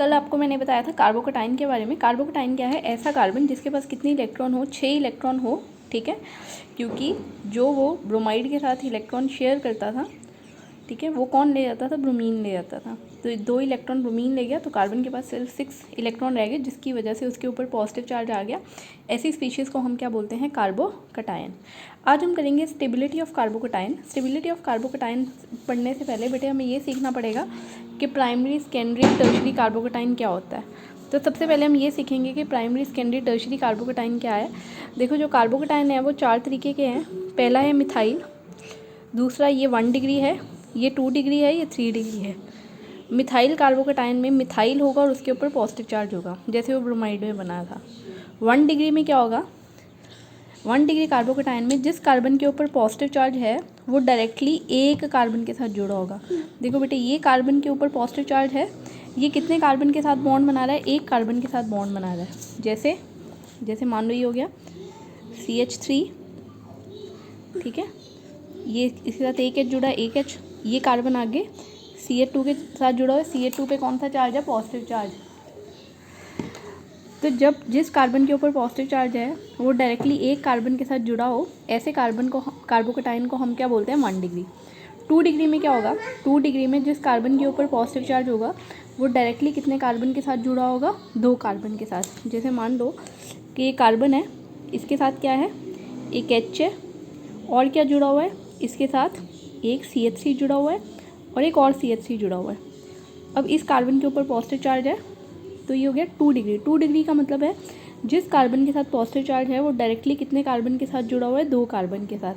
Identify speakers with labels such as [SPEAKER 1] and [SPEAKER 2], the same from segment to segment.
[SPEAKER 1] कल आपको मैंने बताया था कार्बोकटाइन के बारे में। कार्बोकटाइन क्या है? ऐसा कार्बन जिसके पास कितने इलेक्ट्रॉन हो, 6 इलेक्ट्रॉन हो, ठीक है, क्योंकि जो वो ब्रोमाइड के साथ इलेक्ट्रॉन शेयर करता था, ठीक है, वो कौन ले जाता था? ब्रोमीन ले जाता था। तो 2 इलेक्ट्रॉन ब्रोमीन ले गया तो कार्बन के पास सिर्फ 6 इलेक्ट्रॉन रह गए, जिसकी वजह से उसके ऊपर पॉजिटिव चार्ज आ गया। ऐसी स्पीशीज़ को हम क्या बोलते हैं? कार्बोकटाइन। आज हम करेंगे स्टेबिलिटी ऑफ कार्बोकटाइन। स्टेबिलिटी ऑफ कार्बोकटाइन पढ़ने से पहले बेटे हमें ये सीखना पड़ेगा कि प्राइमरी, सेकेंडरी, टर्शरी कार्बोकटाइन क्या होता है। तो सबसे पहले हम ये सीखेंगे कि प्राइमरी, सेकेंडरी, टर्शरी कार्बोकटाइन क्या है। देखो, जो कार्बोकटाइन है वो 4 तरीके के हैं। पहला है मिथाइल, दूसरा ये 1 डिग्री है, ये 2 डिग्री है, ये 3 डिग्री है। मिथाइल कार्बोकटाइन में मिथाइल होगा और उसके ऊपर पॉजिटिव चार्ज होगा, जैसे वो ब्रोमाइड में बना था। 1 डिग्री में क्या होगा? 1 डिग्री कार्बोकटाइन में जिस कार्बन के ऊपर पॉजिटिव चार्ज है वो डायरेक्टली एक कार्बन के साथ जुड़ा होगा। देखो बेटे, ये कार्बन के ऊपर पॉजिटिव चार्ज है, ये कितने कार्बन के साथ बॉन्ड बना रहा है? एक कार्बन के साथ बॉन्ड बना रहा है। जैसे मान लो ये हो गया CH3, ठीक है, ये इसके साथ एक H जुड़ा है, एक H, ये कार्बन आगे CH2 के साथ जुड़ा हुआ है। CH2 पे कौन सा चार्ज है? Positive charge. तो जब जिस कार्बन के ऊपर पॉजिटिव चार्ज है वो डायरेक्टली एक कार्बन के साथ जुड़ा हो, ऐसे कार्बोकटाइन को हम क्या बोलते हैं? 1 डिग्री। 2 डिग्री में क्या होगा? 2 डिग्री में जिस कार्बन के ऊपर पॉजिटिव चार्ज होगा वो डायरेक्टली कितने कार्बन के साथ जुड़ा होगा? 2 कार्बन के साथ। जैसे मान लो कि ये कार्बन है, इसके साथ क्या है? एक H है, और क्या जुड़ा हुआ है इसके साथ? एक CH3 जुड़ा हुआ है और एक और CH3 जुड़ा हुआ है। अब इस कार्बन के ऊपर पॉजिटिव चार्ज है तो ये हो गया 2 डिग्री। 2 डिग्री का मतलब है जिस कार्बन के साथ पॉजिटिव चार्ज है वो डायरेक्टली कितने कार्बन के साथ जुड़ा हुआ है? 2 कार्बन के साथ।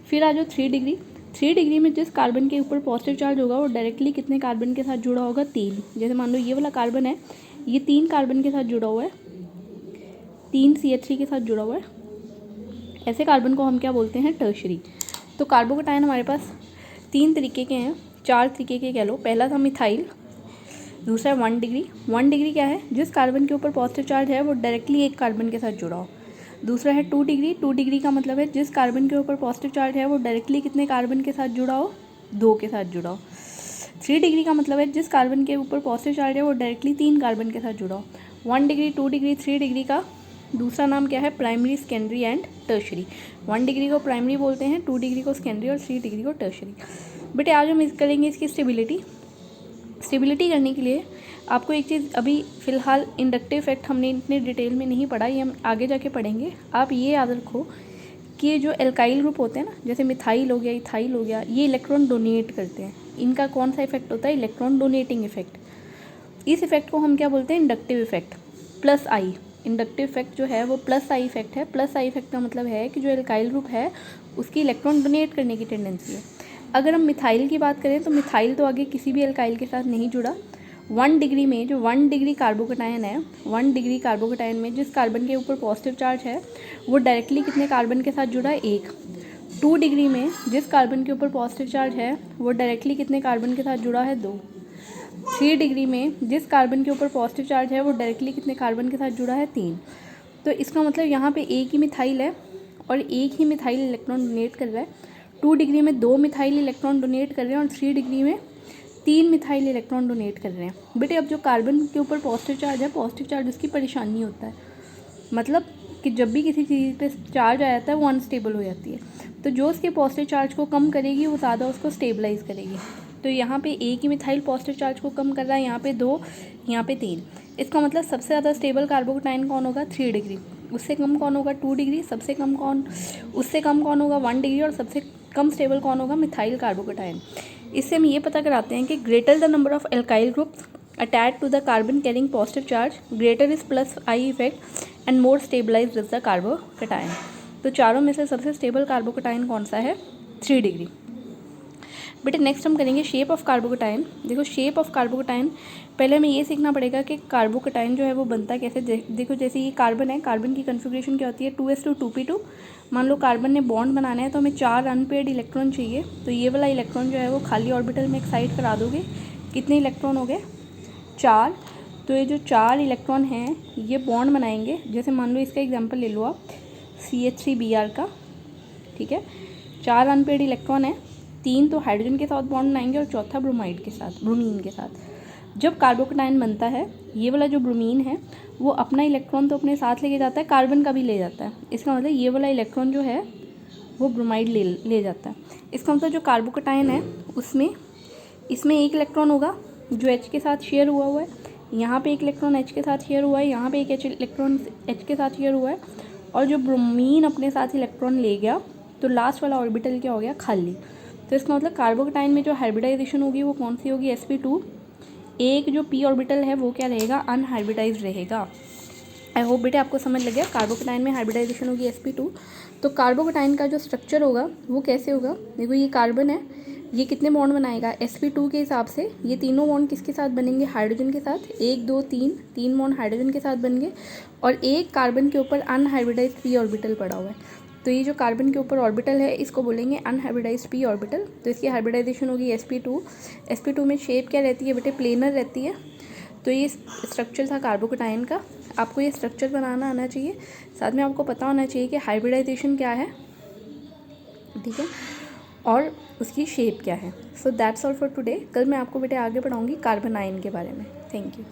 [SPEAKER 1] फिर आ जाओ 3 डिग्री। 3 डिग्री में जिस कार्बन के ऊपर पॉजिटिव चार्ज होगा वो डायरेक्टली कितने कार्बन के साथ जुड़ा होगा? 3। जैसे मान लो ये वाला कार्बन है, ये 3 कार्बन के साथ जुड़ा हुआ है, 3 CH3 के साथ जुड़ा हुआ है। ऐसे कार्बन को हम क्या बोलते हैं? टर्शरी। तो कार्बोकटाइन हमारे पास 3 तरीके के हैं, 4 तरीके के कह लो। पहला था मिथाइल, दूसरा है 1 डिग्री। 1 डिग्री क्या है? जिस कार्बन के ऊपर पॉजिटिव चार्ज है वो डायरेक्टली एक कार्बन के साथ जुड़ा हो। दूसरा है 2 डिग्री। 2 डिग्री का मतलब है जिस कार्बन के ऊपर पॉजिटिव चार्ज है वो डायरेक्टली कितने कार्बन के साथ जुड़ा हो? 2 के साथ जुड़ा हो। 3 डिग्री का मतलब है जिस कार्बन के ऊपर पॉजिटिव चार्ज है वो डायरेक्टली 3 कार्बन के साथ जुड़ा हो। 1 डिग्री, 2 डिग्री, 3 डिग्री का दूसरा नाम क्या है? Primary, secondary and tertiary. 1 degree को प्राइमरी बोलते हैं, 2 डिग्री को सेकेंडरी और 3 डिग्री को टर्शरी। बेटे आज हम करेंगे इसकी स्टेबिलिटी करने के लिए आपको एक चीज़, अभी फ़िलहाल इंडक्टिव इफेक्ट हमने इतने डिटेल में नहीं पढ़ा, ये हम आगे जाके पढ़ेंगे। आप ये याद रखो कि ये जो एल्काइल ग्रुप होते हैं ना, जैसे मिथाइल हो गया, इथाइल हो गया, ये इलेक्ट्रॉन डोनेट करते हैं। इनका कौन सा इफेक्ट होता है? Electron donating effect. इस इफेक्ट को हम क्या बोलते हैं? Inductive effect. प्लस आई, इंडक्टिव इफेक्ट जो है वो प्लस आई इफेक्ट है। प्लस आई इफेक्ट का मतलब है कि जो एल्काइल ग्रुप है उसकी इलेक्ट्रॉन डोनेट करने की टेंडेंसी है। अगर हम मिथाइल की बात करें तो मिथाइल तो आगे किसी भी एल्काइल के साथ नहीं जुड़ा। 1 डिग्री में जो 1 डिग्री कार्बोकटाइन है, 1 डिग्री कार्बोकटाइन में जिस कार्बन के ऊपर पॉजिटिव चार्ज है वो डायरेक्टली कितने कार्बन के साथ जुड़ा है? 1। 2 डिग्री में जिस कार्बन के ऊपर पॉजिटिव चार्ज है वो डायरेक्टली कितने कार्बन के साथ जुड़ा है? 2। 3 डिग्री में जिस कार्बन के ऊपर पॉजिटिव चार्ज है वो डायरेक्टली कितने कार्बन के साथ जुड़ा है? 3। तो इसका मतलब यहाँ पे एक ही मिथाइल है और एक ही मिथाइल इलेक्ट्रॉन डोनेट कर रहा है। 2 डिग्री में 2 मिथाइल इलेक्ट्रॉन डोनेट कर रहे हैं और 3 डिग्री में 3 मिथाइल इलेक्ट्रॉन डोनेट कर रहे हैं। बेटे अब जो कार्बन के ऊपर पॉजिटिव चार्ज है, पॉजिटिव चार्ज उसकी परेशानी होता है, मतलब कि जब भी किसी चीज़ पे चार्ज आ जाता है वो अनस्टेबल हो जाती है। तो जो उसके पॉजिटिव चार्ज को कम करेगी वो ज़्यादा उसको स्टेबलाइज करेगी। तो यहाँ पे एक ही मिथाइल पॉजिटिव चार्ज को कम कर रहा है, यहाँ पे 2, यहाँ पे 3। इसका मतलब सबसे ज़्यादा स्टेबल कार्बोकटाइन कौन होगा? 3 डिग्री। उससे कम कौन होगा? 2 डिग्री। उससे कम कौन होगा? 1 डिग्री। और सबसे कम स्टेबल कौन होगा? Methyl carbocation. इससे हम ये पता कराते हैं कि greater the number of alkyl groups attach to the carbon carrying positive charge, greater is plus I effect and more stabilized is the carbocation. तो चारों में से सबसे स्टेबल कार्बोकटाइन कौन सा है? 3 डिग्री। बेटे नेक्स्ट हम करेंगे शेप ऑफ कार्बोकटाइन। देखो शेप ऑफ कार्बोकटाइन, पहले हमें ये सीखना पड़ेगा कि कार्बोकटाइन जो है वो बनता कैसे। देखो जैसे ये कार्बन है, कार्बन की कन्फिग्रेशन क्या होती है? 2s2 मान लो कार्बन ने बॉन्ड बनाना है तो हमें 4 अनपेयर्ड इलेक्ट्रॉन चाहिए। तो ये वाला इलेक्ट्रॉन जो है वो खाली ऑर्बिटल में एक्साइट करा दोगे। कितने इलेक्ट्रॉन हो गए? 4। तो ये जो 4 इलेक्ट्रॉन हैं ये बॉन्ड बनाएंगे। जैसे मान लो इसका एग्जांपल ले लो आप CH3Br का, ठीक है। 4 अनपेयर्ड इलेक्ट्रॉन है, 3 तो हाइड्रोजन के साथ बॉन्ड बनाएंगे और चौथा ब्रोमाइड के साथ, ब्रोमीन के साथ। जब कार्बोकटायन बनता है, ये वाला जो ब्रोमीन है वो अपना इलेक्ट्रॉन तो अपने साथ लेके जाता है, कार्बन का भी ले जाता है। इसका मतलब ये वाला इलेक्ट्रॉन जो है वो ब्रोमाइड ले जाता है। इसका मतलब जो कार्बोकटायन है उसमें इसमें एक इलेक्ट्रॉन होगा जो H के साथ शेयर हुआ है, यहाँ पे एक इलेक्ट्रॉन H के साथ शेयर हुआ है, यहाँ पे एक इलेक्ट्रॉन H के साथ शेयर हुआ है, और जो ब्रोमीन अपने साथ इलेक्ट्रॉन ले गया तो लास्ट वाला ऑर्बिटल क्या हो गया, खाली। तो इसका मतलब कार्बोकटायन में जो हाइब्रिडाइजेशन होगी वो कौन सी होगी, sp2। एक जो p ऑर्बिटल है वो क्या रहेगा, अनहाइब्रिडाइज्ड रहेगा। आई होप बेटे आपको समझ लग गया। कार्बोकटायन में हाइब्रिडाइजेशन होगी sp2। तो कार्बोकटायन का जो स्ट्रक्चर होगा वो कैसे होगा, देखो ये कार्बन है, ये कितने बॉन्ड बनाएगा, sp2 के हिसाब से ये तीनों बॉन्ड किसके साथ बनेंगे, हाइड्रोजन के साथ। 1 2 3 तीन बॉन्ड हाइड्रोजन के साथ बन गए, और एक कार्बन के ऊपर अनहाइब्रिडाइज्ड p ऑर्बिटल पड़ा हुआ है। तो ये जो कार्बन के ऊपर ऑर्बिटल है इसको बोलेंगे अनहाइब्रिडाइज्ड p ऑर्बिटल। तो इसकी हाइब्रिडाइजेशन होगी sp2। sp2 में शेप क्या रहती है बेटे, प्लेनर रहती है। तो ये स्ट्रक्चर था कार्बोकटायन का। आपको ये स्ट्रक्चर बनाना आना चाहिए, साथ में आपको पता होना चाहिए कि हाइब्रिडाइजेशन क्या है, ठीक है, और उसकी शेप क्या है। So that's all for today. कल मैं आपको बेटे आगे पढ़ाऊँगी कार्बन आयन के बारे में। Thank you.